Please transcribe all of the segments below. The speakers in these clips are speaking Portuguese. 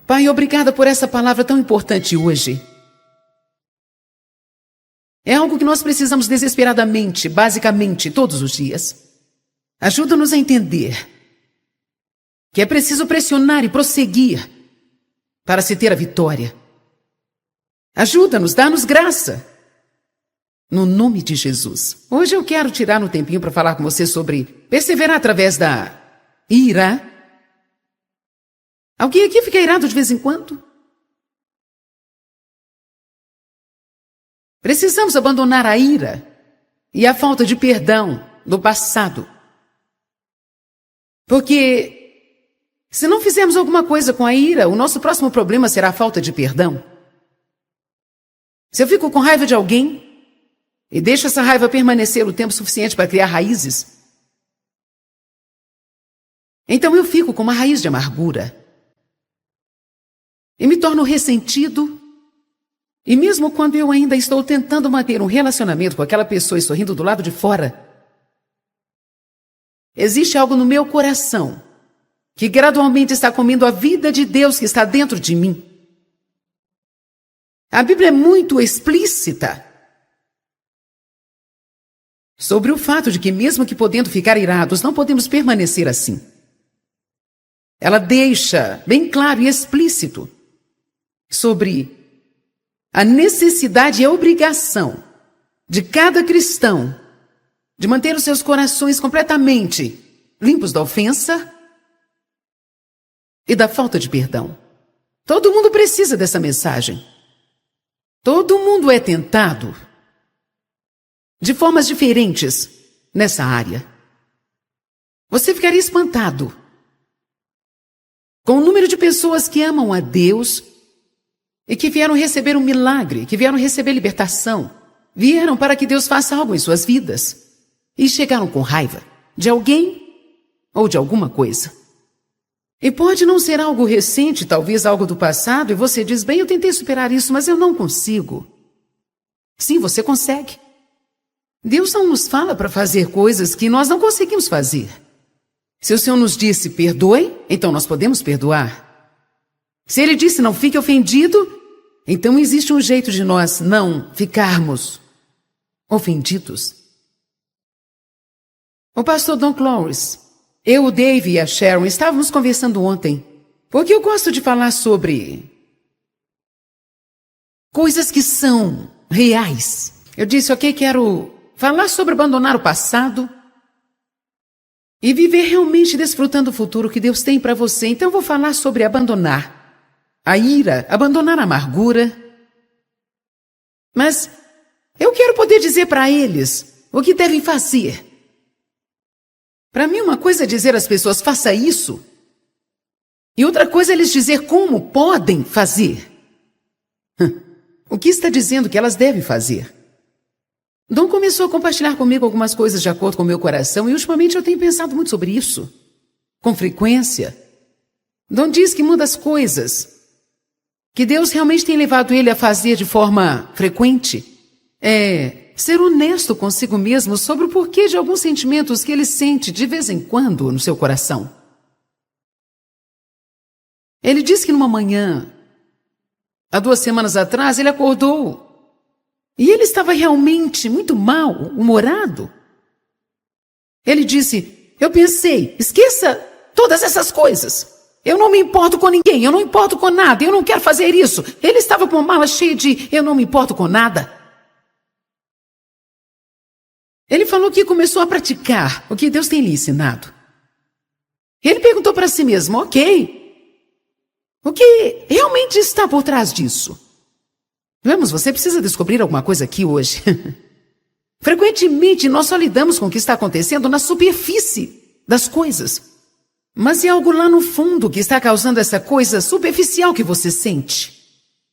Pai, obrigada por essa palavra tão importante hoje. É algo que nós precisamos desesperadamente, basicamente, todos os dias. Ajuda-nos a entender que é preciso pressionar e prosseguir para se ter a vitória. Ajuda-nos, dá-nos graça. No nome de Jesus. Hoje eu quero tirar um tempinho para falar com você sobre perseverar através da ira. Alguém aqui fica irado de vez em quando? Precisamos abandonar a ira e a falta de perdão do passado. Porque se não fizermos alguma coisa com a ira, o nosso próximo problema será a falta de perdão. Se eu fico com raiva de alguém e deixo essa raiva permanecer o tempo suficiente para criar raízes, então eu fico com uma raiz de amargura e me torno ressentido. E mesmo quando eu ainda estou tentando manter um relacionamento com aquela pessoa e sorrindo do lado de fora, existe algo no meu coração que gradualmente está comendo a vida de Deus que está dentro de mim. A Bíblia é muito explícita sobre o fato de que, mesmo que podendo ficar irados, não podemos permanecer assim. Ela deixa bem claro e explícito sobre a necessidade e a obrigação de cada cristão de manter os seus corações completamente limpos da ofensa e da falta de perdão. Todo mundo precisa dessa mensagem. Todo mundo é tentado de formas diferentes nessa área. Você ficaria espantado com o número de pessoas que amam a Deus e que vieram receber um milagre, que vieram receber libertação, vieram para que Deus faça algo em suas vidas e chegaram com raiva de alguém ou de alguma coisa. E pode não ser algo recente, talvez algo do passado, e você diz, bem, eu tentei superar isso, mas eu não consigo. Sim, você consegue. Deus não nos fala para fazer coisas que nós não conseguimos fazer. Se o Senhor nos disse, perdoe, então nós podemos perdoar. Se Ele disse, não fique ofendido, então existe um jeito de nós não ficarmos ofendidos. O pastor Don Clowes, eu, o Dave e a Sharon estávamos conversando ontem, porque eu gosto de falar sobre coisas que são reais. Eu disse, ok, quero falar sobre abandonar o passado e viver realmente desfrutando o futuro que Deus tem para você. Então eu vou falar sobre abandonar a ira, abandonar a amargura. Mas eu quero poder dizer para eles o que devem fazer. Para mim, uma coisa é dizer às pessoas, faça isso. E outra coisa é lhes dizer como podem fazer. O que está dizendo que elas devem fazer? Dom começou a compartilhar comigo algumas coisas de acordo com o meu coração e ultimamente eu tenho pensado muito sobre isso. Com frequência. Dom diz que uma das coisas que Deus realmente tem levado ele a fazer de forma frequente é ser honesto consigo mesmo sobre o porquê de alguns sentimentos que ele sente de vez em quando no seu coração. Ele disse que numa manhã, há 2 semanas atrás, ele acordou e ele estava realmente muito mal-humorado. Ele disse, eu pensei, esqueça todas essas coisas. Eu não me importo com ninguém, eu não me importo com nada, eu não quero fazer isso. Ele estava com uma mala cheia de eu não me importo com nada. Ele falou que começou a praticar o que Deus tem lhe ensinado. Ele perguntou para si mesmo, ok, o que realmente está por trás disso? Vamos, você precisa descobrir alguma coisa aqui hoje. Frequentemente nós só lidamos com o que está acontecendo na superfície das coisas. Mas é algo lá no fundo que está causando essa coisa superficial que você sente.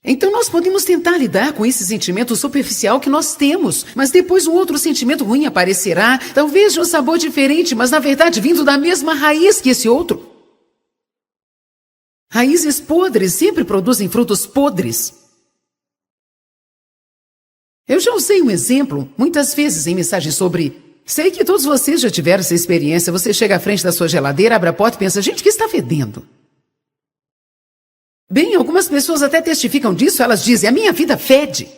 Então nós podemos tentar lidar com esse sentimento superficial que nós temos, mas depois um outro sentimento ruim aparecerá, talvez de um sabor diferente, mas na verdade vindo da mesma raiz que esse outro. Raízes podres sempre produzem frutos podres. Eu já usei um exemplo, muitas vezes em mensagens sobre... Sei que todos vocês já tiveram essa experiência. Você chega à frente da sua geladeira, abre a porta e pensa, gente, o que está fedendo? Bem, algumas pessoas até testificam disso, elas dizem, a minha vida fede.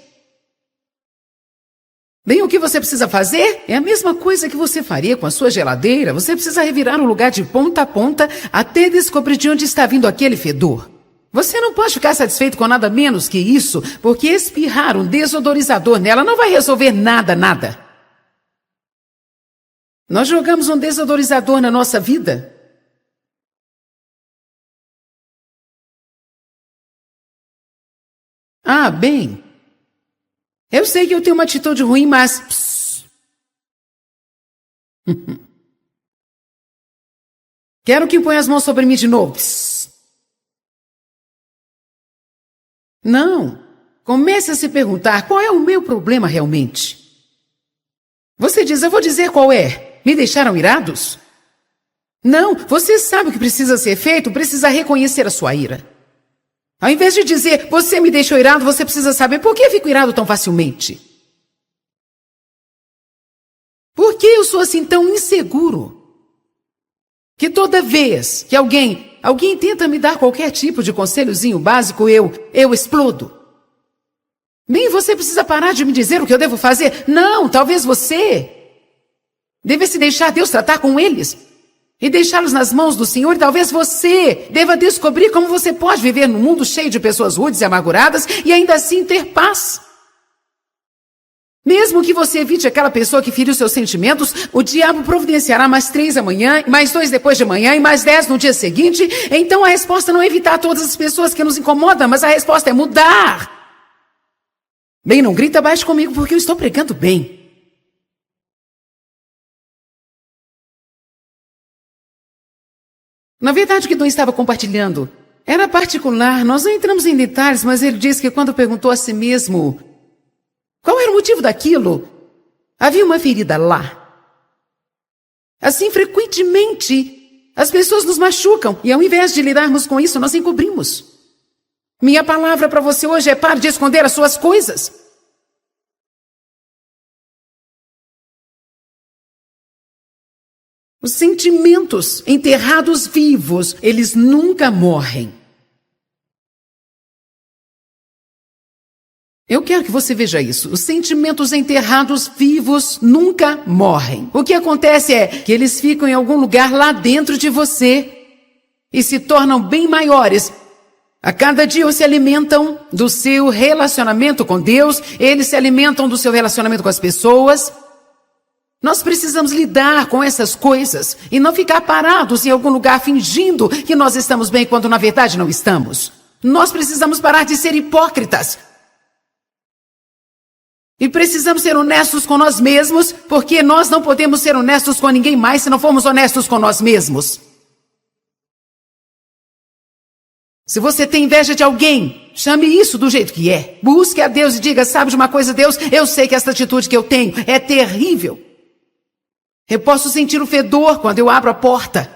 Bem, o que você precisa fazer é a mesma coisa que você faria com a sua geladeira. Você precisa revirar o lugar de ponta a ponta até descobrir de onde está vindo aquele fedor. Você não pode ficar satisfeito com nada menos que isso, porque espirrar um desodorizador nela não vai resolver nada. Nós jogamos um desodorizador na nossa vida. Ah, bem, eu sei que eu tenho uma atitude ruim, mas... Quero que ponha as mãos sobre mim de novo. Não. Comece a se perguntar qual é o meu problema realmente. Você diz, eu vou dizer qual é. Me deixaram irados? Não, você sabe o que precisa ser feito, precisa reconhecer a sua ira. Ao invés de dizer, você me deixou irado, você precisa saber por que eu fico irado tão facilmente. Por que eu sou assim tão inseguro? Que toda vez que alguém tenta me dar qualquer tipo de conselhozinho básico, eu explodo. Bem, você precisa parar de me dizer o que eu devo fazer. Não, talvez você deve se deixar Deus tratar com eles e deixá-los nas mãos do Senhor. E talvez você deva descobrir como você pode viver num mundo cheio de pessoas rudes e amarguradas e ainda assim ter paz. Mesmo que você evite aquela pessoa que feriu seus sentimentos, o diabo providenciará mais 3 amanhã, mais 2 depois de amanhã e mais 10 no dia seguinte. Então a resposta não é evitar todas as pessoas que nos incomodam, mas a resposta é mudar. Bem, não grita baixo comigo porque eu estou pregando bem. Na verdade, o que Dom estava compartilhando era particular. Nós não entramos em detalhes, mas ele disse que quando perguntou a si mesmo qual era o motivo daquilo, havia uma ferida lá. Assim, frequentemente, as pessoas nos machucam e ao invés de lidarmos com isso, nós encobrimos. Minha palavra para você hoje é pare de esconder as suas coisas. Os sentimentos enterrados vivos, eles nunca morrem. Eu quero que você veja isso. Os sentimentos enterrados vivos nunca morrem. O que acontece é que eles ficam em algum lugar lá dentro de você e se tornam bem maiores. A cada dia eles se alimentam do seu relacionamento com Deus, eles se alimentam do seu relacionamento com as pessoas. Nós precisamos lidar com essas coisas e não ficar parados em algum lugar fingindo que nós estamos bem quando na verdade não estamos. Nós precisamos parar de ser hipócritas. E precisamos ser honestos com nós mesmos, porque nós não podemos ser honestos com ninguém mais se não formos honestos com nós mesmos. Se você tem inveja de alguém, chame isso do jeito que é. Busque a Deus e diga, sabe de uma coisa, Deus, eu sei que essa atitude que eu tenho é terrível. Eu posso sentir o fedor quando eu abro a porta.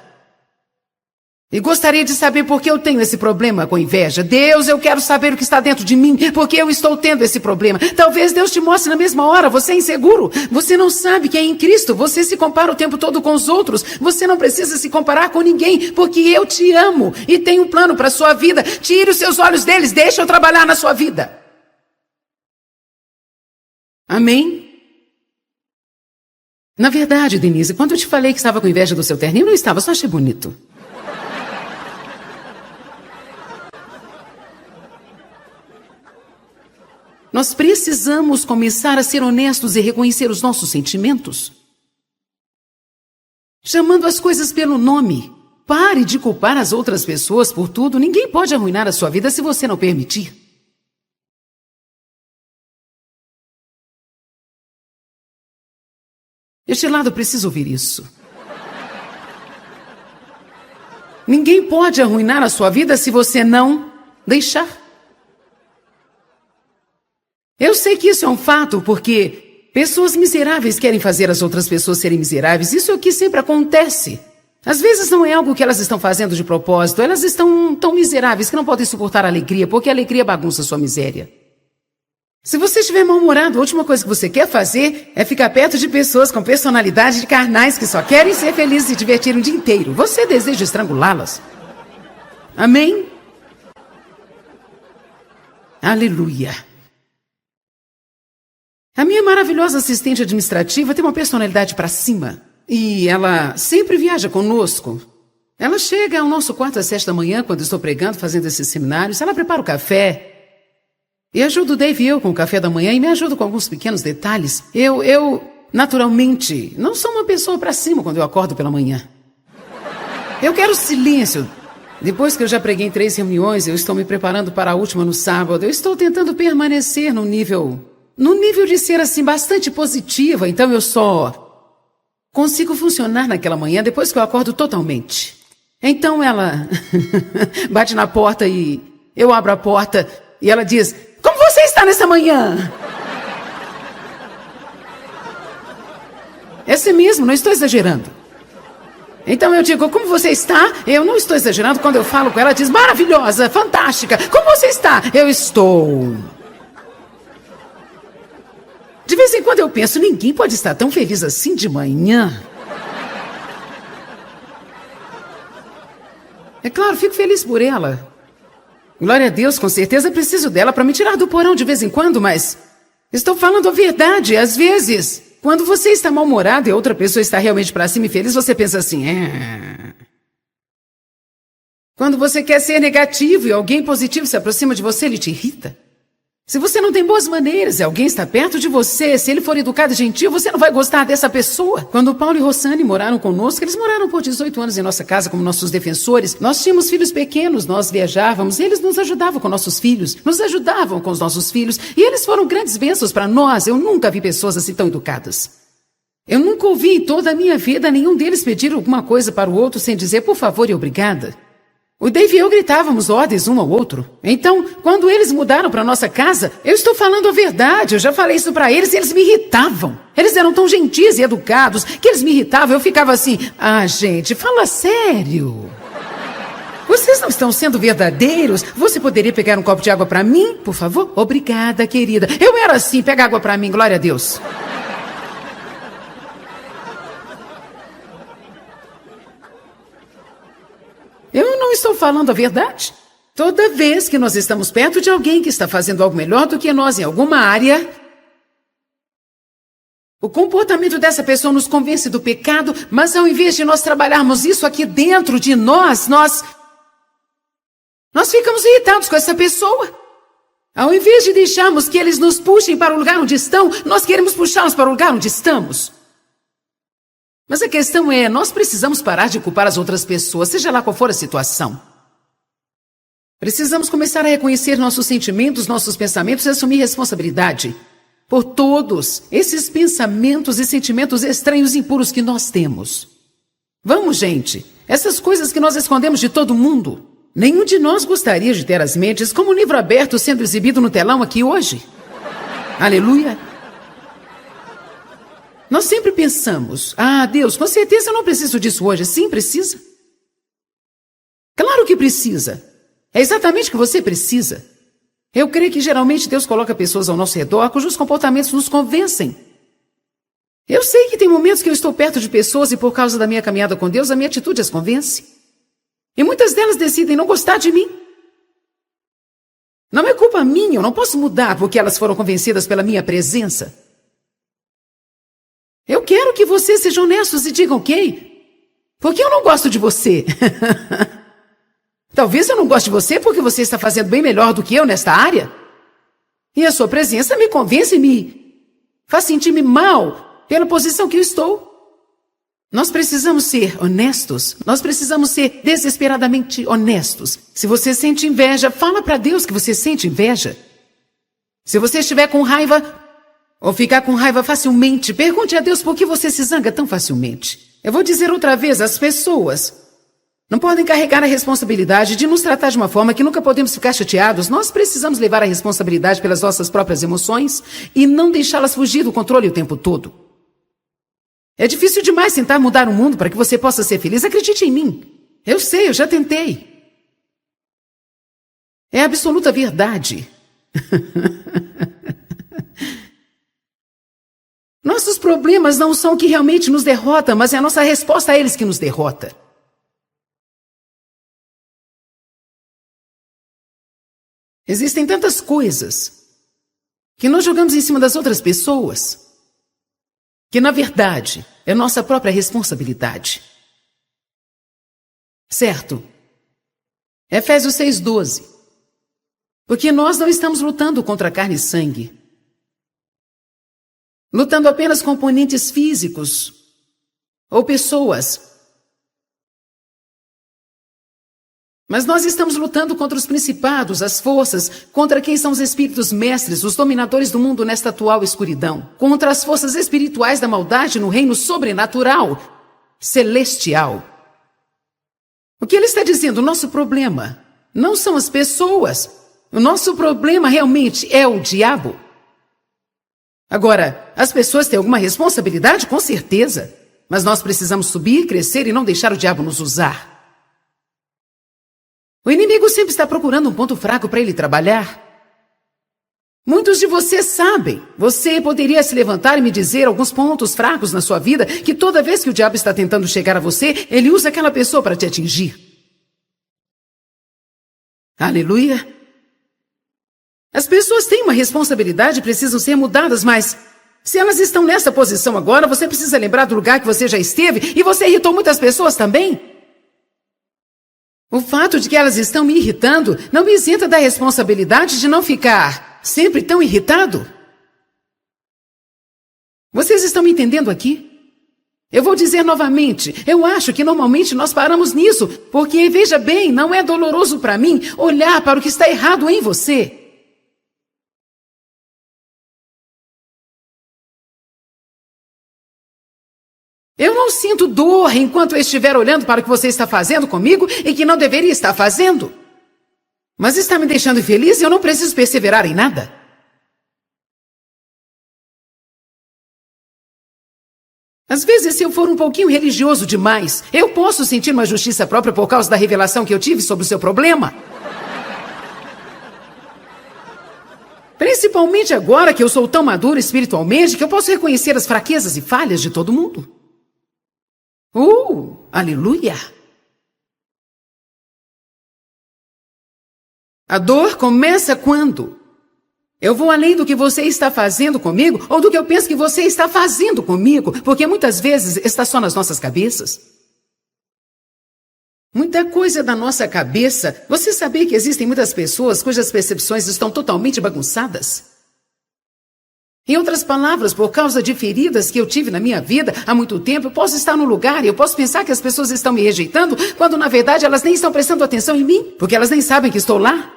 E gostaria de saber por que eu tenho esse problema com inveja. Deus, eu quero saber o que está dentro de mim, porque eu estou tendo esse problema. Talvez Deus te mostre na mesma hora, você é inseguro. Você não sabe que é em Cristo, você se compara o tempo todo com os outros. Você não precisa se comparar com ninguém, porque eu te amo e tenho um plano para a sua vida. Tire os seus olhos deles, deixa eu trabalhar na sua vida. Amém? Na verdade, Denise, quando eu te falei que estava com inveja do seu terninho, não estava, só achei bonito. Nós precisamos começar a ser honestos e reconhecer os nossos sentimentos. Chamando as coisas pelo nome. Pare de culpar as outras pessoas por tudo. Ninguém pode arruinar a sua vida se você não permitir. Este lado precisa ouvir isso. Ninguém pode arruinar a sua vida se você não deixar. Eu sei que isso é um fato, porque pessoas miseráveis querem fazer as outras pessoas serem miseráveis. Isso é o que sempre acontece. Às vezes não é algo que elas estão fazendo de propósito. Elas estão tão miseráveis que não podem suportar a alegria, porque a alegria bagunça a sua miséria. Se você estiver mal-humorado, a última coisa que você quer fazer é ficar perto de pessoas com personalidade de carnais que só querem ser felizes e se divertir o dia inteiro. Você deseja estrangulá-las. Amém? Aleluia. A minha maravilhosa assistente administrativa tem uma personalidade para cima. E ela sempre viaja conosco. Ela chega ao nosso quarto às 7 da manhã, quando estou pregando, fazendo esses seminários. Ela prepara o café. E ajuda o Dave e eu com o café da manhã e me ajuda com alguns pequenos detalhes. Eu, naturalmente, não sou uma pessoa para cima quando eu acordo pela manhã. Eu quero silêncio. Depois que eu já preguei em 3 reuniões, eu estou me preparando para a última no sábado. Eu estou tentando permanecer no nível de ser assim bastante positiva. Então eu só consigo funcionar naquela manhã depois que eu acordo totalmente. Então ela bate na porta e eu abro a porta e ela diz: como você está nessa manhã? É assim mesmo, não estou exagerando. Então eu digo: como você está? Eu não estou exagerando quando eu falo com ela. Ela diz: maravilhosa, fantástica. Como você está? Eu estou. De vez em quando eu penso: ninguém pode estar tão feliz assim de manhã. É claro, fico feliz por ela. Glória a Deus, com certeza preciso dela para me tirar do porão de vez em quando, mas estou falando a verdade. Às vezes, quando você está mal-humorado e outra pessoa está realmente para cima e feliz, você pensa assim: Quando você quer ser negativo e alguém positivo se aproxima de você, ele te irrita. Se você não tem boas maneiras e alguém está perto de você, se ele for educado e gentil, você não vai gostar dessa pessoa. Quando Paulo e Rossane moraram conosco, eles moraram por 18 anos em nossa casa como nossos defensores. Nós tínhamos filhos pequenos, nós viajávamos e eles nos ajudavam com nossos filhos, nos ajudavam com os nossos filhos e eles foram grandes bênçãos para nós. Eu nunca vi pessoas assim tão educadas. Eu nunca ouvi em toda a minha vida nenhum deles pedir alguma coisa para o outro sem dizer por favor e obrigada. O Dave e eu gritávamos ordens um ao outro. Então, quando eles mudaram para nossa casa, eu estou falando a verdade. Eu já falei isso para eles e eles me irritavam. Eles eram tão gentis e educados que eles me irritavam. Eu ficava assim: gente, fala sério. Vocês não estão sendo verdadeiros? Você poderia pegar um copo de água para mim, por favor? Obrigada, querida. Eu era assim: pega água para mim, glória a Deus. Eu não estou falando a verdade. Toda vez que nós estamos perto de alguém que está fazendo algo melhor do que nós em alguma área, o comportamento dessa pessoa nos convence do pecado, mas ao invés de nós trabalharmos isso aqui dentro de nós ficamos irritados com essa pessoa. Ao invés de deixarmos que eles nos puxem para o lugar onde estão, nós queremos puxá-los para o lugar onde estamos. Mas a questão é, nós precisamos parar de culpar as outras pessoas, seja lá qual for a situação. Precisamos começar a reconhecer nossos sentimentos, nossos pensamentos e assumir responsabilidade por todos esses pensamentos e sentimentos estranhos e impuros que nós temos. Vamos, gente, essas coisas que nós escondemos de todo mundo. Nenhum de nós gostaria de ter as mentes como um livro aberto sendo exibido no telão aqui hoje. Aleluia! Nós sempre pensamos: Deus, com certeza eu não preciso disso hoje. Sim, precisa. Claro que precisa. É exatamente o que você precisa. Eu creio que geralmente Deus coloca pessoas ao nosso redor cujos comportamentos nos convencem. Eu sei que tem momentos que eu estou perto de pessoas e por causa da minha caminhada com Deus, a minha atitude as convence. E muitas delas decidem não gostar de mim. Não é culpa minha, eu não posso mudar porque elas foram convencidas pela minha presença. Eu quero que vocês sejam honestos e digam: ok, porque eu não gosto de você. Talvez eu não goste de você porque você está fazendo bem melhor do que eu nesta área. E a sua presença me convence e me faz sentir-me mal pela posição que eu estou. Nós precisamos ser honestos. Nós precisamos ser desesperadamente honestos. Se você sente inveja, fala para Deus que você sente inveja. Se você estiver com raiva ou ficar com raiva facilmente, pergunte a Deus por que você se zanga tão facilmente. Eu vou dizer outra vez: as pessoas não podem carregar a responsabilidade de nos tratar de uma forma que nunca podemos ficar chateados. Nós precisamos levar a responsabilidade pelas nossas próprias emoções e não deixá-las fugir do controle o tempo todo. É difícil demais tentar mudar o mundo para que você possa ser feliz. Acredite em mim. Eu sei, eu já tentei. É a absoluta verdade. Nossos problemas não são o que realmente nos derrota, mas é a nossa resposta a eles que nos derrota. Existem tantas coisas que nós jogamos em cima das outras pessoas, que na verdade é nossa própria responsabilidade. Certo? Efésios 6:12. Porque nós não estamos lutando contra carne e sangue, lutando apenas com oponentes físicos ou pessoas. Mas nós estamos lutando contra os principados, as forças, contra quem são os espíritos mestres, os dominadores do mundo nesta atual escuridão, contra as forças espirituais da maldade no reino sobrenatural, celestial. O que ele está dizendo? O nosso problema não são as pessoas. O nosso problema realmente é o diabo. Agora, as pessoas têm alguma responsabilidade? Com certeza. Mas nós precisamos subir, crescer e não deixar o diabo nos usar. O inimigo sempre está procurando um ponto fraco para ele trabalhar. Muitos de vocês sabem. Você poderia se levantar e me dizer alguns pontos fracos na sua vida que toda vez que o diabo está tentando chegar a você, ele usa aquela pessoa para te atingir. Aleluia! As pessoas têm uma responsabilidade e precisam ser mudadas, mas se elas estão nessa posição agora, você precisa lembrar do lugar que você já esteve e você irritou muitas pessoas também. O fato de que elas estão me irritando não me isenta da responsabilidade de não ficar sempre tão irritado. Vocês estão me entendendo aqui? Eu vou dizer novamente, eu acho que normalmente nós paramos nisso, porque, veja bem, não é doloroso para mim olhar para o que está errado em você. Eu não sinto dor enquanto eu estiver olhando para o que você está fazendo comigo e que não deveria estar fazendo. Mas está me deixando infeliz e eu não preciso perseverar em nada. Às vezes, se eu for um pouquinho religioso demais, eu posso sentir uma justiça própria por causa da revelação que eu tive sobre o seu problema. Principalmente agora que eu sou tão maduro espiritualmente que eu posso reconhecer as fraquezas e falhas de todo mundo. Aleluia! A dor começa quando eu vou além do que você está fazendo comigo ou do que eu penso que você está fazendo comigo, porque muitas vezes está só nas nossas cabeças. Muita coisa da nossa cabeça. Você sabia que existem muitas pessoas cujas percepções estão totalmente bagunçadas? Em outras palavras, por causa de feridas que eu tive na minha vida há muito tempo, eu posso estar num lugar e eu posso pensar que as pessoas estão me rejeitando, quando na verdade elas nem estão prestando atenção em mim, porque elas nem sabem que estou lá.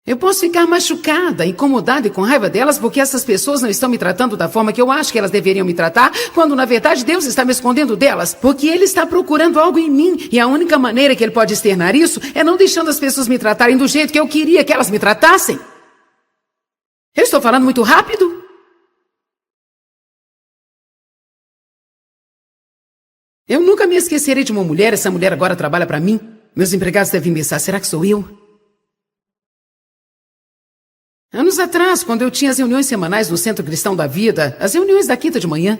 Eu posso ficar machucada, incomodada e com raiva delas porque essas pessoas não estão me tratando da forma que eu acho que elas deveriam me tratar, quando na verdade Deus está me escondendo delas, porque Ele está procurando algo em mim, e a única maneira que Ele pode externar isso é não deixando as pessoas me tratarem do jeito que eu queria que elas me tratassem. Eu estou falando muito rápido? Eu nunca me esquecerei de uma mulher. Essa mulher agora trabalha para mim. Meus empregados devem pensar, será que sou eu? Anos atrás, quando eu tinha as reuniões semanais no Centro Cristão da Vida, as reuniões da quinta de manhã,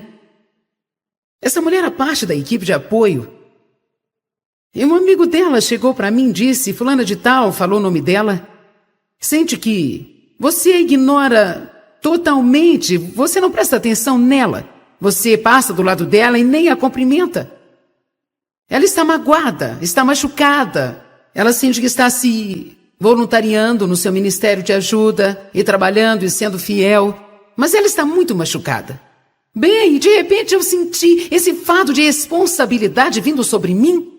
essa mulher era parte da equipe de apoio. E um amigo dela chegou para mim e disse, fulana de tal, falou o nome dela, sente que você ignora totalmente, você não presta atenção nela. Você passa do lado dela e nem a cumprimenta. Ela está magoada, está machucada. Ela sente que está se voluntariando no seu ministério de ajuda e trabalhando e sendo fiel. Mas ela está muito machucada. Bem, de repente eu senti esse fardo de responsabilidade vindo sobre mim.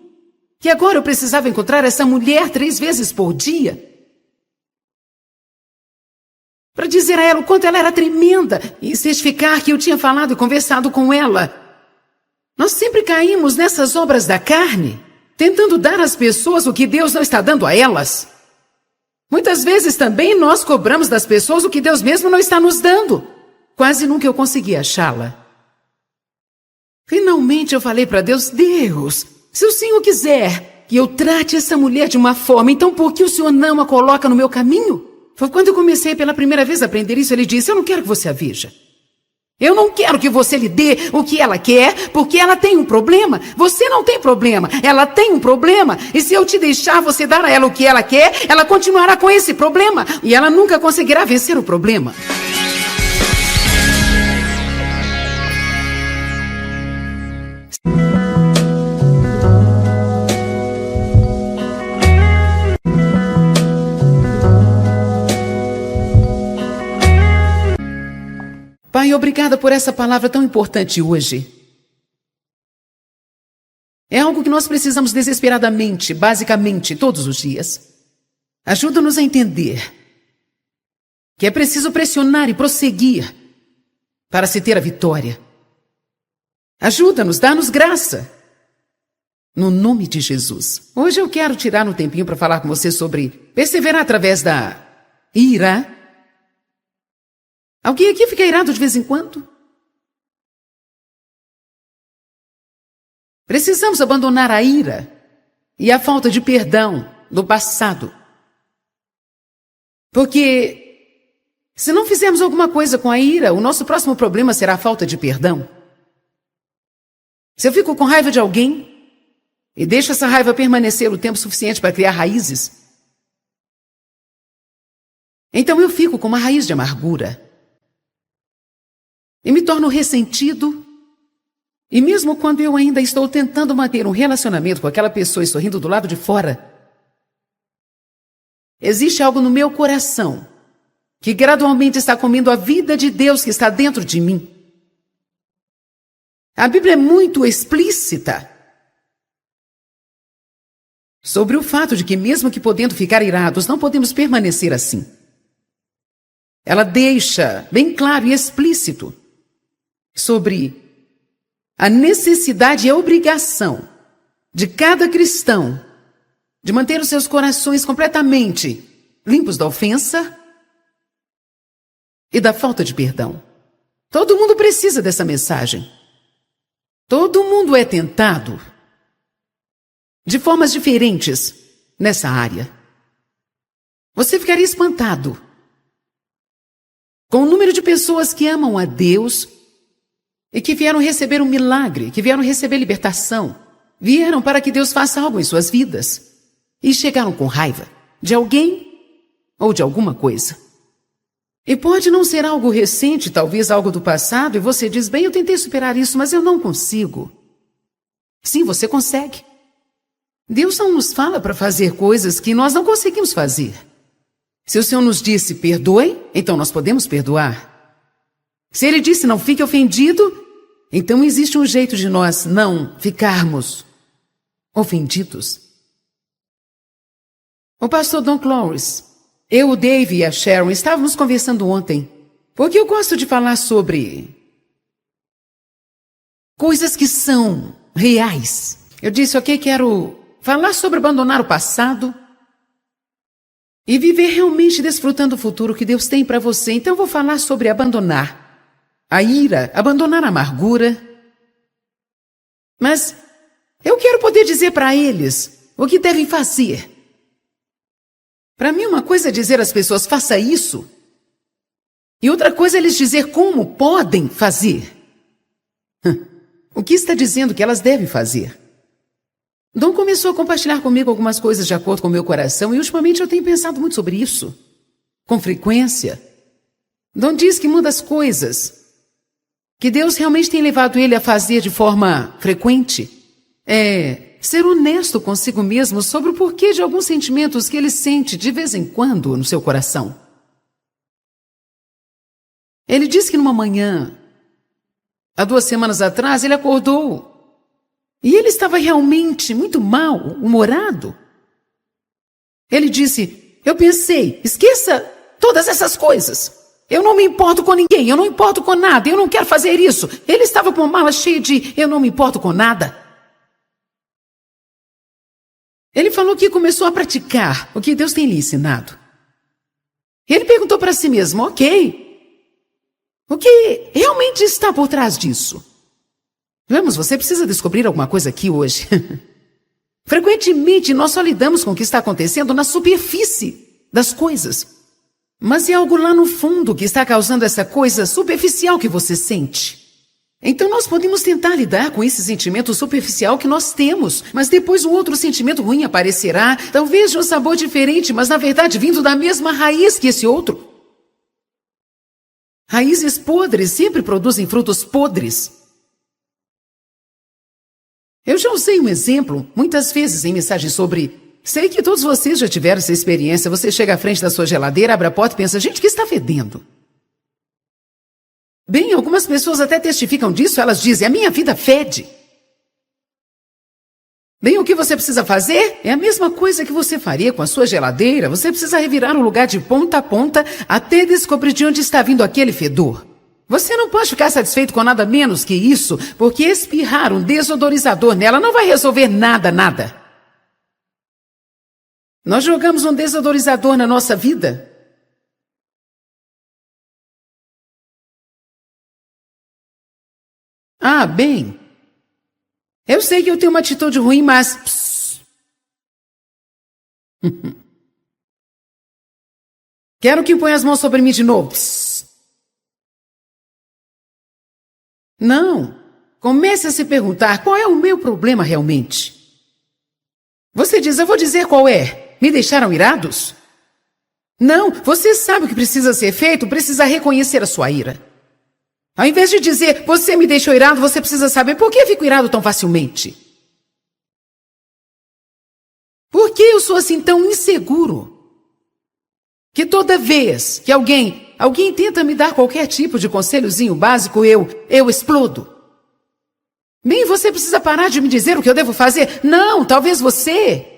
Que agora eu precisava encontrar essa mulher 3 vezes por dia. Para dizer a ela o quanto ela era tremenda e certificar que eu tinha falado e conversado com ela. Nós sempre caímos nessas obras da carne, tentando dar às pessoas o que Deus não está dando a elas. Muitas vezes também nós cobramos das pessoas o que Deus mesmo não está nos dando. Quase nunca eu consegui achá-la. Finalmente eu falei para Deus, Deus, se o Senhor quiser que eu trate essa mulher de uma forma, então por que o Senhor não a coloca no meu caminho? Foi quando eu comecei pela primeira vez a aprender isso, ele disse, eu não quero que você a veja. Eu não quero que você lhe dê o que ela quer, porque ela tem um problema. Você não tem problema, ela tem um problema. E se eu te deixar você dar a ela o que ela quer, ela continuará com esse problema. E ela nunca conseguirá vencer o problema. Pai, obrigada por essa palavra tão importante hoje. É algo que nós precisamos desesperadamente, basicamente, todos os dias. Ajuda-nos a entender que é preciso pressionar e prosseguir para se ter a vitória. Ajuda-nos, dá-nos graça. No nome de Jesus. Hoje eu quero tirar um tempinho para falar com você sobre perseverar através da ira. Alguém aqui fica irado de vez em quando? Precisamos abandonar a ira e a falta de perdão do passado. Porque se não fizermos alguma coisa com a ira, o nosso próximo problema será a falta de perdão. Se eu fico com raiva de alguém e deixo essa raiva permanecer o tempo suficiente para criar raízes, então eu fico com uma raiz de amargura. E me torno ressentido. E mesmo quando eu ainda estou tentando manter um relacionamento com aquela pessoa e sorrindo do lado de fora, existe algo no meu coração que gradualmente está comendo a vida de Deus que está dentro de mim. A Bíblia é muito explícita sobre o fato de que mesmo que podendo ficar irados, não podemos permanecer assim. Ela deixa bem claro e explícito sobre a necessidade e a obrigação de cada cristão de manter os seus corações completamente limpos da ofensa e da falta de perdão. Todo mundo precisa dessa mensagem. Todo mundo é tentado de formas diferentes nessa área. Você ficaria espantado com o número de pessoas que amam a Deus e que vieram receber um milagre, que vieram receber libertação, vieram para que Deus faça algo em suas vidas e chegaram com raiva de alguém ou de alguma coisa. E pode não ser algo recente, talvez algo do passado, e você diz, bem, eu tentei superar isso, mas eu não consigo. Sim, você consegue. Deus não nos fala para fazer coisas que nós não conseguimos fazer. Se o Senhor nos disse, perdoe, então nós podemos perdoar. Se Ele disse, não fique ofendido, então existe um jeito de nós não ficarmos ofendidos. O pastor Don Clowes, eu, o Dave e a Sharon estávamos conversando ontem, porque eu gosto de falar sobre coisas que são reais. Eu disse, ok, quero falar sobre abandonar o passado e viver realmente desfrutando o futuro que Deus tem para você. Então eu vou falar sobre abandonar a ira, abandonar a amargura. Mas eu quero poder dizer para eles o que devem fazer. Para mim, uma coisa é dizer às pessoas, faça isso. E outra coisa é lhes dizer como podem fazer. O que está dizendo que elas devem fazer? Dom começou a compartilhar comigo algumas coisas de acordo com o meu coração e ultimamente eu tenho pensado muito sobre isso. Com frequência. Dom diz que uma das coisas que Deus realmente tem levado ele a fazer de forma frequente é ser honesto consigo mesmo sobre o porquê de alguns sentimentos que ele sente de vez em quando no seu coração. Ele disse que numa manhã, há 2 semanas atrás, ele acordou e ele estava realmente muito mal-humorado. Ele disse, eu pensei, esqueça todas essas coisas. Eu não me importo com ninguém, eu não me importo com nada, eu não quero fazer isso. Ele estava com uma mala cheia de eu não me importo com nada. Ele falou que começou a praticar o que Deus tem lhe ensinado. Ele perguntou para si mesmo, ok, o que realmente está por trás disso? Vamos, você precisa descobrir alguma coisa aqui hoje. Frequentemente nós só lidamos com o que está acontecendo na superfície das coisas. Mas é algo lá no fundo que está causando essa coisa superficial que você sente. Então nós podemos tentar lidar com esse sentimento superficial que nós temos, mas depois um outro sentimento ruim aparecerá, talvez de um sabor diferente, mas na verdade vindo da mesma raiz que esse outro. Raízes podres sempre produzem frutos podres. Eu já usei um exemplo, muitas vezes em mensagens sobre... Sei que todos vocês já tiveram essa experiência. Você chega à frente da sua geladeira, abre a porta e pensa, gente, o que está fedendo? Bem, algumas pessoas até testificam disso, elas dizem, a minha vida fede. Bem, o que você precisa fazer é a mesma coisa que você faria com a sua geladeira. Você precisa revirar o lugar de ponta a ponta até descobrir de onde está vindo aquele fedor. Você não pode ficar satisfeito com nada menos que isso, porque espirrar um desodorizador nela não vai resolver nada. Nós jogamos um desodorizador na nossa vida. Ah, bem, eu sei que eu tenho uma atitude ruim, mas... Quero que ponha as mãos sobre mim de novo. Não, comece a se perguntar qual é o meu problema realmente. Você diz, eu vou dizer qual é. Me deixaram irados? Não, você sabe o que precisa ser feito, precisa reconhecer a sua ira. Ao invés de dizer, você me deixou irado, você precisa saber por que eu fico irado tão facilmente. Por que eu sou assim tão inseguro? Que toda vez que alguém tenta me dar qualquer tipo de conselhozinho básico, eu explodo. Bem, você precisa parar de me dizer o que eu devo fazer. Não, talvez você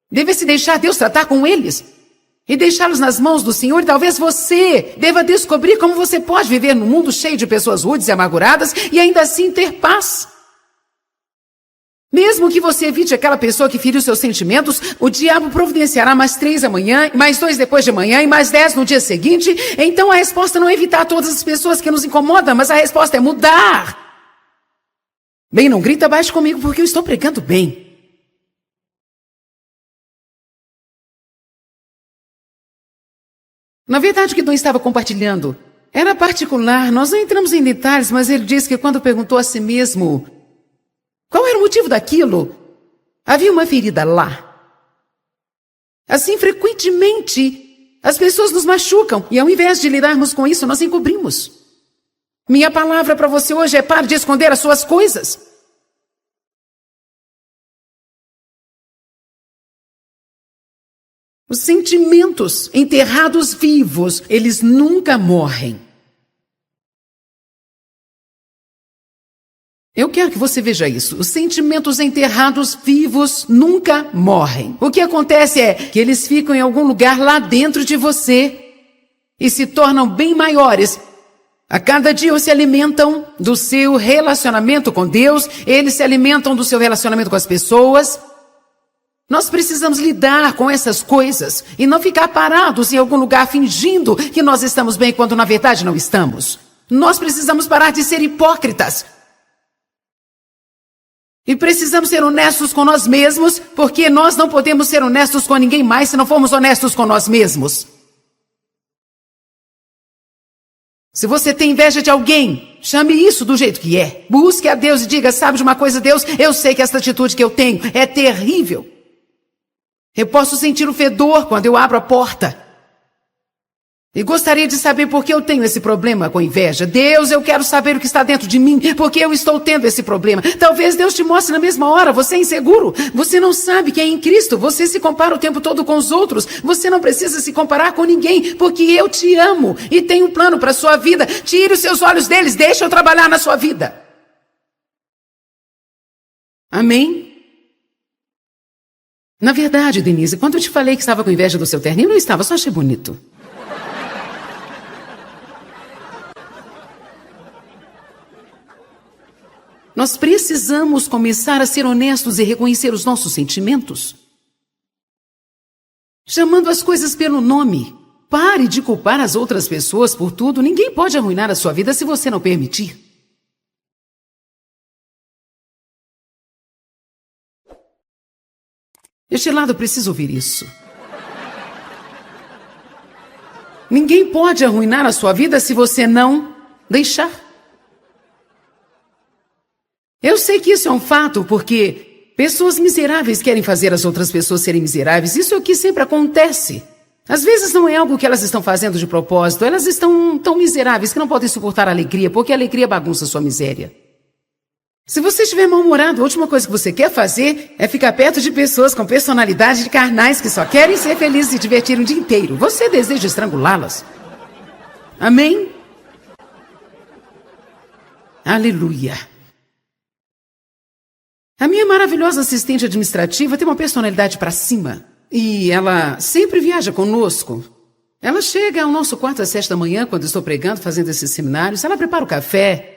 devesse deixar Deus tratar com eles e deixá-los nas mãos do Senhor. E talvez você deva descobrir como você pode viver num mundo cheio de pessoas rudes e amarguradas e ainda assim ter paz. Mesmo que você evite aquela pessoa que feriu seus sentimentos, o diabo providenciará mais 3 amanhã, mais 2 depois de amanhã e mais 10 no dia seguinte. Então a resposta não é evitar todas as pessoas que nos incomodam, mas a resposta é mudar. Bem, não grita baixo comigo porque eu estou pregando bem. Na verdade, o que Dom estava compartilhando era particular. Nós não entramos em detalhes, mas ele disse que quando perguntou a si mesmo qual era o motivo daquilo, havia uma ferida lá. Assim, frequentemente, as pessoas nos machucam e ao invés de lidarmos com isso, nós encobrimos. Minha palavra para você hoje é pare de esconder as suas coisas. Os sentimentos enterrados vivos, eles nunca morrem. Eu quero que você veja isso. Os sentimentos enterrados vivos nunca morrem. O que acontece é que eles ficam em algum lugar lá dentro de você e se tornam bem maiores. A cada dia eles se alimentam do seu relacionamento com Deus, eles se alimentam do seu relacionamento com as pessoas. Nós precisamos lidar com essas coisas e não ficar parados em algum lugar fingindo que nós estamos bem quando na verdade não estamos. Nós precisamos parar de ser hipócritas. E precisamos ser honestos com nós mesmos, porque nós não podemos ser honestos com ninguém mais se não formos honestos com nós mesmos. Se você tem inveja de alguém, chame isso do jeito que é. Busque a Deus e diga, sabe de uma coisa, Deus? Eu sei que esta atitude que eu tenho é terrível. Eu posso sentir o fedor quando eu abro a porta. E gostaria de saber por que eu tenho esse problema com inveja. Deus, eu quero saber o que está dentro de mim, porque eu estou tendo esse problema. Talvez Deus te mostre na mesma hora, você é inseguro. Você não sabe que é em Cristo, você se compara o tempo todo com os outros. Você não precisa se comparar com ninguém, porque eu te amo e tenho um plano para a sua vida. Tire os seus olhos deles, deixe eu trabalhar na sua vida. Amém? Na verdade, Denise, quando eu te falei que estava com inveja do seu terninho, não estava, só achei bonito. Nós precisamos começar a ser honestos e reconhecer os nossos sentimentos. Chamando as coisas pelo nome. Pare de culpar as outras pessoas por tudo. Ninguém pode arruinar a sua vida se você não permitir. Este lado precisa ouvir isso. Ninguém pode arruinar a sua vida se você não deixar. Eu sei que isso é um fato, porque pessoas miseráveis querem fazer as outras pessoas serem miseráveis. Isso é o que sempre acontece. Às vezes não é algo que elas estão fazendo de propósito. Elas estão tão miseráveis que não podem suportar a alegria, porque a alegria bagunça a sua miséria. Se você estiver mal-humorado, a última coisa que você quer fazer é ficar perto de pessoas com personalidade de carnais que só querem ser felizes e se divertir o dia inteiro. Você deseja estrangulá-las. Amém? Aleluia. A minha maravilhosa assistente administrativa tem uma personalidade para cima. E ela sempre viaja conosco. Ela chega ao nosso quarto às 7 da manhã, quando estou pregando, fazendo esses seminários. Ela prepara o café.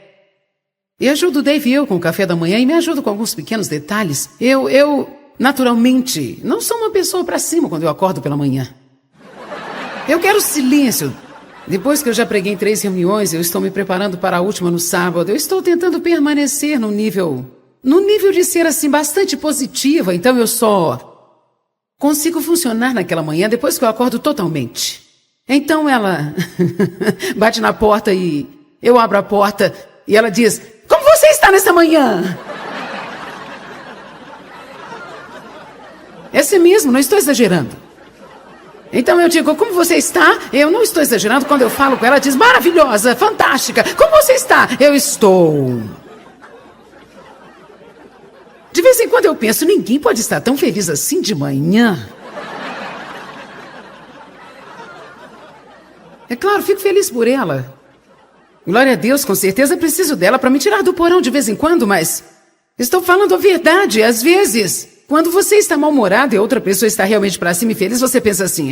E ajudo o Dave e eu com o café da manhã e me ajudo com alguns pequenos detalhes. Eu, naturalmente, não sou uma pessoa para cima quando eu acordo pela manhã. Eu quero silêncio. Depois que eu já preguei em 3 reuniões, eu estou me preparando para a última no sábado. Eu estou tentando permanecer no nível de ser assim bastante positiva. Então eu só consigo funcionar naquela manhã depois que eu acordo totalmente. Então ela bate na porta e eu abro a porta e ela diz: como você está nessa manhã? É assim mesmo, não estou exagerando. Então eu digo: como você está? Eu não estou exagerando quando eu falo com ela. Ela diz: maravilhosa, fantástica. Como você está? Eu estou. De vez em quando eu penso: ninguém pode estar tão feliz assim de manhã. É claro, fico feliz por ela. Glória a Deus, com certeza preciso dela para me tirar do porão de vez em quando, mas estou falando a verdade. Às vezes, quando você está mal-humorado e outra pessoa está realmente para cima e feliz, você pensa assim: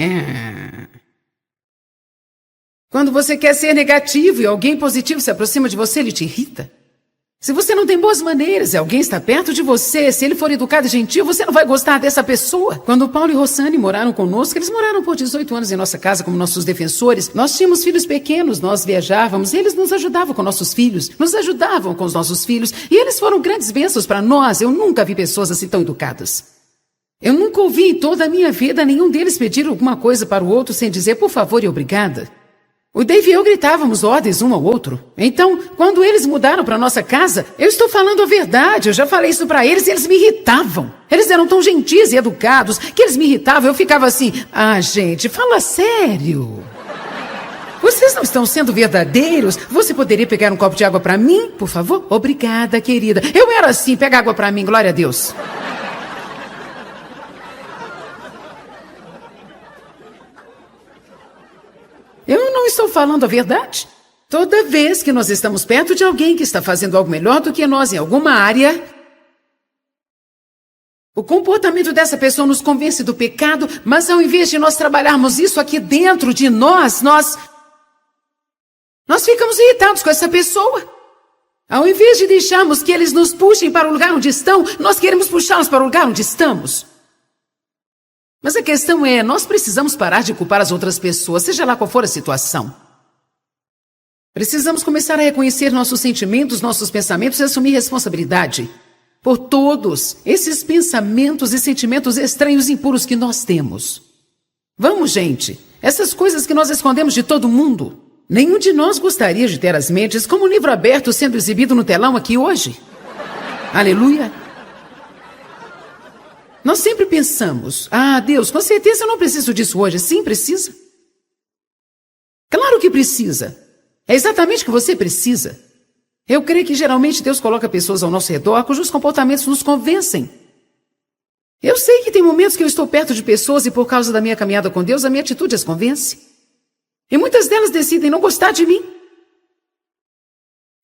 Quando você quer ser negativo e alguém positivo se aproxima de você, ele te irrita. Se você não tem boas maneiras e alguém está perto de você, se ele for educado e gentil, você não vai gostar dessa pessoa. Quando Paulo e Rossane moraram conosco, eles moraram por 18 anos em nossa casa como nossos defensores. Nós tínhamos filhos pequenos, nós viajávamos, e eles nos ajudavam com nossos filhos, nos ajudavam com os nossos filhos, e eles foram grandes bênçãos para nós. Eu nunca vi pessoas assim tão educadas. Eu nunca ouvi em toda a minha vida nenhum deles pedir alguma coisa para o outro sem dizer por favor e obrigada. O Dave e eu gritávamos ordens um ao outro. Então, quando eles mudaram para nossa casa, eu estou falando a verdade. Eu já falei isso para eles e eles me irritavam. Eles eram tão gentis e educados que eles me irritavam. Eu ficava assim: gente, fala sério. Vocês não estão sendo verdadeiros? Você poderia pegar um copo de água para mim, por favor? Obrigada, querida. Eu era assim: pega água para mim, glória a Deus. Eu não estou falando a verdade. Toda vez que nós estamos perto de alguém que está fazendo algo melhor do que nós em alguma área, o comportamento dessa pessoa nos convence do pecado, mas ao invés de nós trabalharmos isso aqui dentro de nós ficamos irritados com essa pessoa. Ao invés de deixarmos que eles nos puxem para o lugar onde estão, nós queremos puxá-los para o lugar onde estamos. Mas a questão é, nós precisamos parar de culpar as outras pessoas, seja lá qual for a situação. Precisamos começar a reconhecer nossos sentimentos, nossos pensamentos e assumir responsabilidade por todos esses pensamentos e sentimentos estranhos e impuros que nós temos. Vamos, gente, essas coisas que nós escondemos de todo mundo. Nenhum de nós gostaria de ter as mentes como um livro aberto sendo exibido no telão aqui hoje. Aleluia! Nós sempre pensamos: Deus, com certeza eu não preciso disso hoje. Sim, precisa. Claro que precisa. É exatamente o que você precisa. Eu creio que geralmente Deus coloca pessoas ao nosso redor cujos comportamentos nos convencem. Eu sei que tem momentos que eu estou perto de pessoas e por causa da minha caminhada com Deus, a minha atitude as convence. E muitas delas decidem não gostar de mim.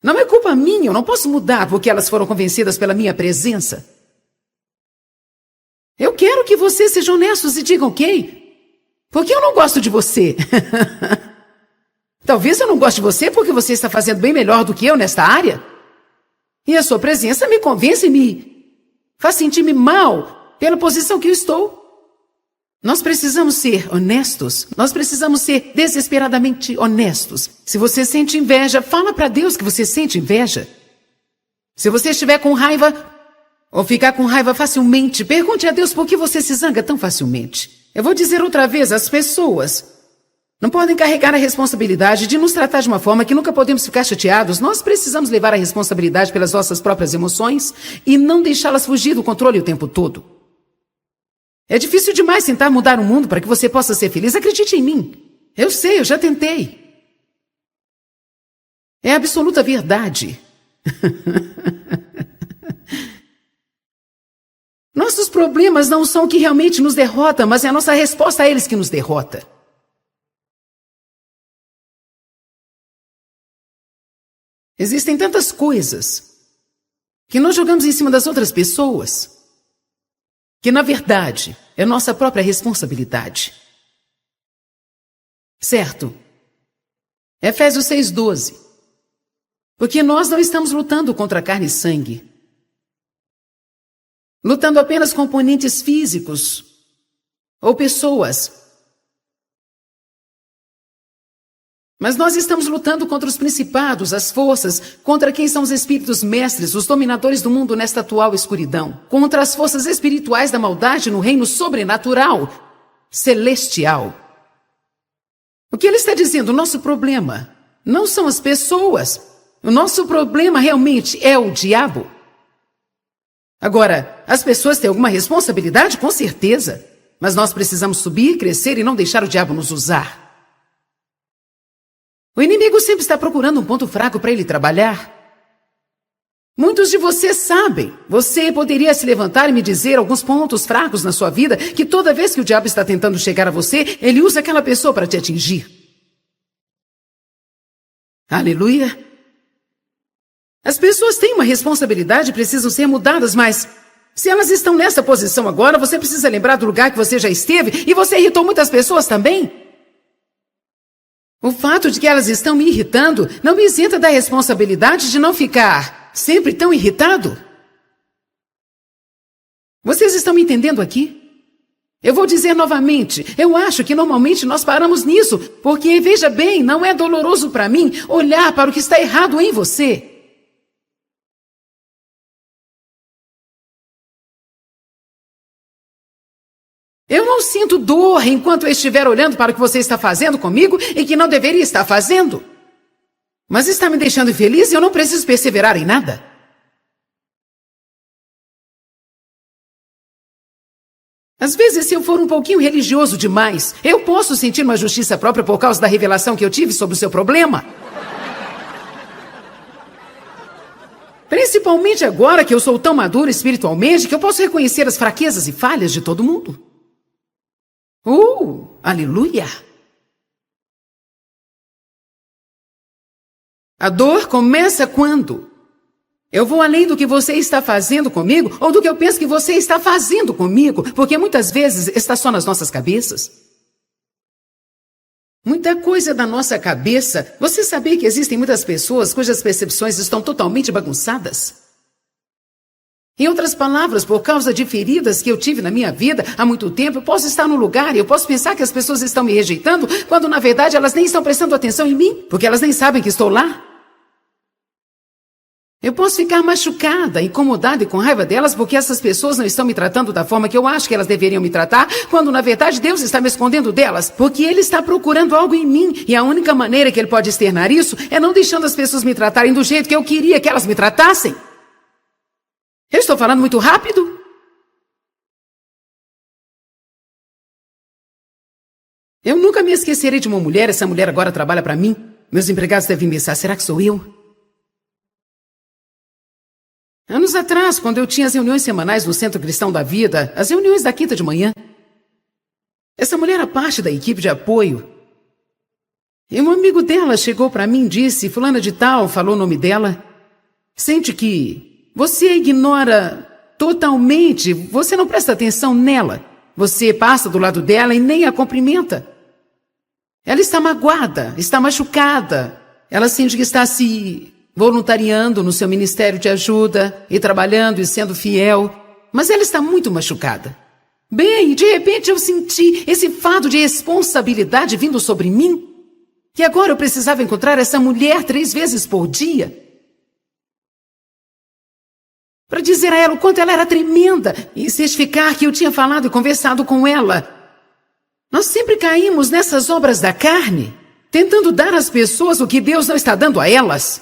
Não é culpa minha, eu não posso mudar porque elas foram convencidas pela minha presença. Eu quero que vocês sejam honestos e digam: ok, porque eu não gosto de você. Talvez eu não goste de você porque você está fazendo bem melhor do que eu nesta área. E a sua presença me convence e me faz sentir-me mal pela posição que eu estou. Nós precisamos ser honestos. Nós precisamos ser desesperadamente honestos. Se você sente inveja, fala para Deus que você sente inveja. Se você estiver com raiva ou ficar com raiva facilmente, pergunte a Deus por que você se zanga tão facilmente. Eu vou dizer outra vez: as pessoas Não podem carregar a responsabilidade de nos tratar de uma forma que nunca podemos ficar chateados. Nós precisamos levar a responsabilidade pelas nossas próprias emoções e não deixá-las fugir do controle o tempo todo. É difícil demais tentar mudar o mundo para que você possa ser feliz. Acredite em mim. Eu sei, eu já tentei. É a absoluta verdade. Nossos problemas não são o que realmente nos derrota, mas é a nossa resposta a eles que nos derrota. Existem tantas coisas que nós jogamos em cima das outras pessoas que, na verdade, é nossa própria responsabilidade. Certo? Efésios 6:12. Porque nós não estamos lutando contra carne e sangue, lutando apenas com oponentes físicos ou pessoas. Mas nós estamos lutando contra os principados, as forças, contra quem são os espíritos mestres, os dominadores do mundo nesta atual escuridão, contra as forças espirituais da maldade no reino sobrenatural, celestial. O que ele está dizendo? O nosso problema não são as pessoas. O nosso problema realmente é o diabo. Agora, as pessoas têm alguma responsabilidade? Com certeza. Mas nós precisamos subir, crescer e não deixar o diabo nos usar. O inimigo sempre está procurando um ponto fraco para ele trabalhar. Muitos de vocês sabem. Você poderia se levantar e me dizer alguns pontos fracos na sua vida que toda vez que o diabo está tentando chegar a você, ele usa aquela pessoa para te atingir. Aleluia. As pessoas têm uma responsabilidade e precisam ser mudadas, mas se elas estão nessa posição agora, você precisa lembrar do lugar que você já esteve e você irritou muitas pessoas também. O fato de que elas estão me irritando não me isenta da responsabilidade de não ficar sempre tão irritado. Vocês estão me entendendo aqui? Eu vou dizer novamente, eu acho que normalmente nós paramos nisso, porque, veja bem, não é doloroso para mim olhar para o que está errado em você. Eu não sinto dor enquanto eu estiver olhando para o que você está fazendo comigo e que não deveria estar fazendo. Mas está me deixando infeliz e eu não preciso perseverar em nada. Às vezes, se eu for um pouquinho religioso demais, eu posso sentir uma justiça própria por causa da revelação que eu tive sobre o seu problema. Principalmente agora que eu sou tão maduro espiritualmente que eu posso reconhecer as fraquezas e falhas de todo mundo. Aleluia! A dor começa quando eu vou além do que você está fazendo comigo ou do que eu penso que você está fazendo comigo, porque muitas vezes está só nas nossas cabeças. Muita coisa da nossa cabeça. Você sabia que existem muitas pessoas cujas percepções estão totalmente bagunçadas? Em outras palavras, por causa de feridas que eu tive na minha vida há muito tempo, eu posso estar no lugar e eu posso pensar que as pessoas estão me rejeitando, quando na verdade elas nem estão prestando atenção em mim, porque elas nem sabem que estou lá. Eu posso ficar machucada, incomodada e com raiva delas porque essas pessoas não estão me tratando da forma que eu acho que elas deveriam me tratar, quando na verdade Deus está me escondendo delas, porque Ele está procurando algo em mim e a única maneira que Ele pode externar isso é não deixando as pessoas me tratarem do jeito que eu queria que elas me tratassem. Eu estou falando muito rápido? Eu nunca me esquecerei de uma mulher. Essa mulher agora trabalha para mim. Meus empregados devem pensar, será que sou eu? Anos atrás, quando eu tinha as reuniões semanais no Centro Cristão da Vida, as reuniões da quinta de manhã, essa mulher era parte da equipe de apoio. E um amigo dela chegou para mim e disse, fulana de tal, falou o nome dela, sente que você a ignora totalmente, você não presta atenção nela. Você passa do lado dela e nem a cumprimenta. Ela está magoada, está machucada. Ela sente que está se voluntariando no seu ministério de ajuda e trabalhando e sendo fiel. Mas ela está muito machucada. Bem, de repente eu senti esse fardo de responsabilidade vindo sobre mim. Que agora eu precisava encontrar essa mulher 3 vezes por dia. Para dizer a ela o quanto ela era tremenda e certificar que eu tinha falado e conversado com ela. Nós sempre caímos nessas obras da carne, tentando dar às pessoas o que Deus não está dando a elas.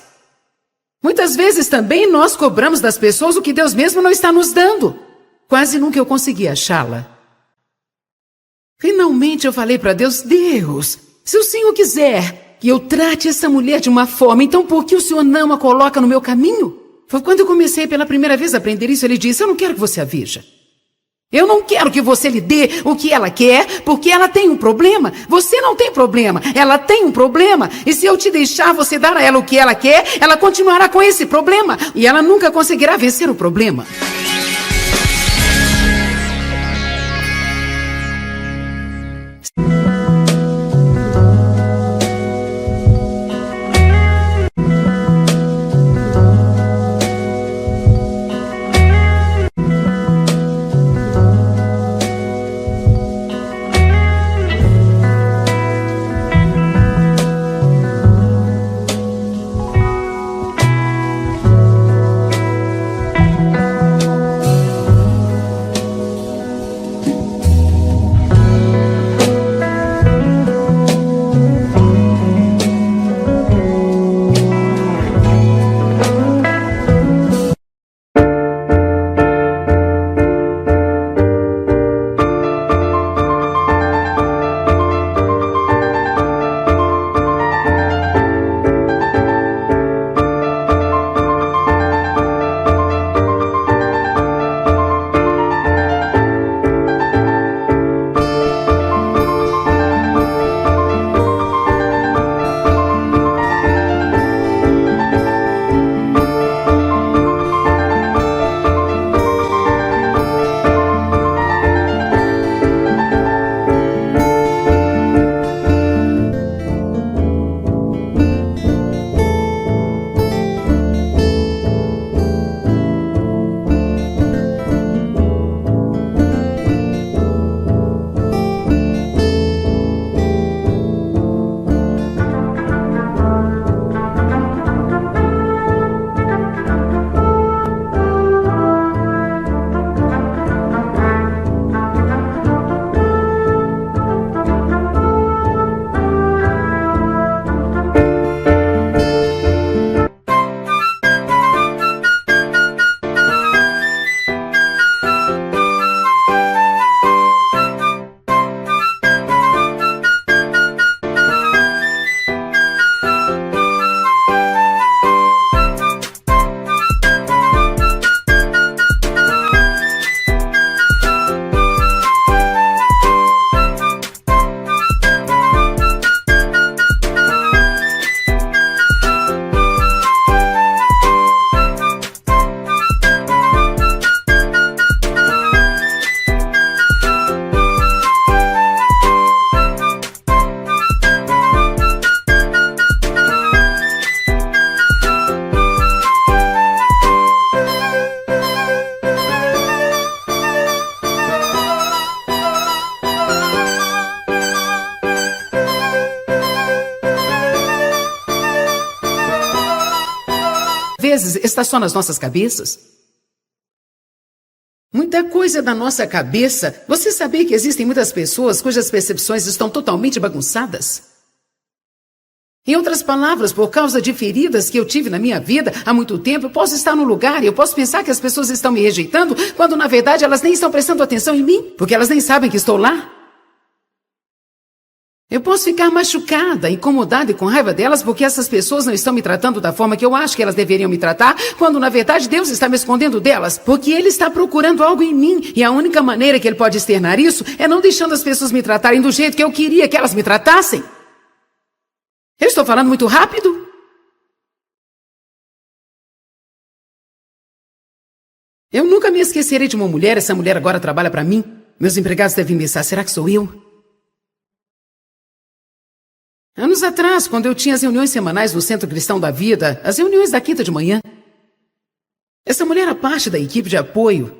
Muitas vezes também nós cobramos das pessoas o que Deus mesmo não está nos dando. Quase nunca eu consegui achá-la. Finalmente eu falei para Deus: Deus, se o Senhor quiser que eu trate essa mulher de uma forma, então por que o Senhor não a coloca no meu caminho? Foi quando eu comecei pela primeira vez a aprender isso. Ele disse: eu não quero que você a veja. Eu não quero que você lhe dê o que ela quer, porque ela tem um problema. Você não tem problema, ela tem um problema. E se eu te deixar você dar a ela o que ela quer, ela continuará com esse problema. E ela nunca conseguirá vencer o problema. Vezes está só nas nossas cabeças. Muita coisa da nossa cabeça. Você sabia que existem muitas pessoas cujas percepções estão totalmente bagunçadas? Em outras palavras, por causa de feridas que eu tive na minha vida há muito tempo, eu posso estar no lugar e eu posso pensar que as pessoas estão me rejeitando, quando na verdade elas nem estão prestando atenção em mim, porque elas nem sabem que estou lá. Eu posso ficar machucada, incomodada e com raiva delas porque essas pessoas não estão me tratando da forma que eu acho que elas deveriam me tratar, quando na verdade Deus está me escondendo delas, porque Ele está procurando algo em mim, e a única maneira que Ele pode externar isso é não deixando as pessoas me tratarem do jeito que eu queria que elas me tratassem. Eu estou falando muito rápido? Eu nunca me esquecerei de uma mulher. Essa mulher agora trabalha para mim. Meus empregados devem pensar: será que sou eu? Anos atrás, quando eu tinha as reuniões semanais no Centro Cristão da Vida, as reuniões da quinta de manhã, essa mulher era parte da equipe de apoio.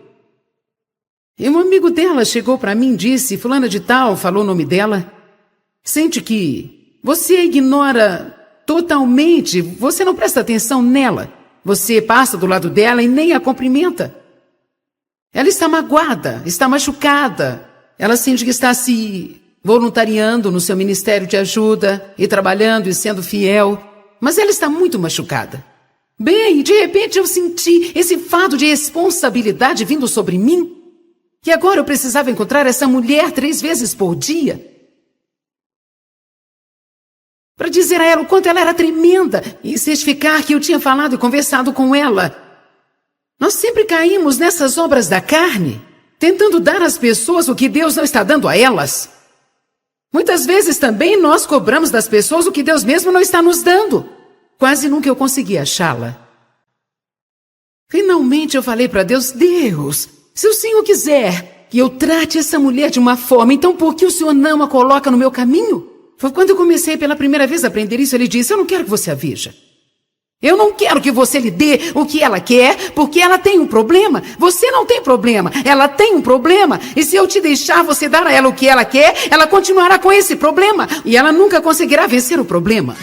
E um amigo dela chegou para mim e disse: fulana de tal, falou o nome dela, sente que você a ignora totalmente, você não presta atenção nela, você passa do lado dela e nem a cumprimenta. Ela está magoada, está machucada, ela sente que está se voluntariando no seu ministério de ajuda e trabalhando e sendo fiel, mas ela está muito machucada. Bem, de repente eu senti esse fardo de responsabilidade vindo sobre mim, que agora eu precisava encontrar essa mulher 3 vezes por dia, para dizer a ela o quanto ela era tremenda e certificar que eu tinha falado e conversado com ela. Nós sempre caímos nessas obras da carne, tentando dar às pessoas o que Deus não está dando a elas. Muitas vezes também nós cobramos das pessoas o que Deus mesmo não está nos dando. Quase nunca eu consegui achá-la. Finalmente eu falei para Deus: Deus, se o Senhor quiser que eu trate essa mulher de uma forma, então por que o Senhor não a coloca no meu caminho? Foi quando eu comecei pela primeira vez a aprender isso. Ele disse: eu não quero que você a veja. Eu não quero que você lhe dê o que ela quer, porque ela tem um problema. Você não tem problema, ela tem um problema. E se eu te deixar você dar a ela o que ela quer, ela continuará com esse problema. E ela nunca conseguirá vencer o problema.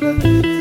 vida.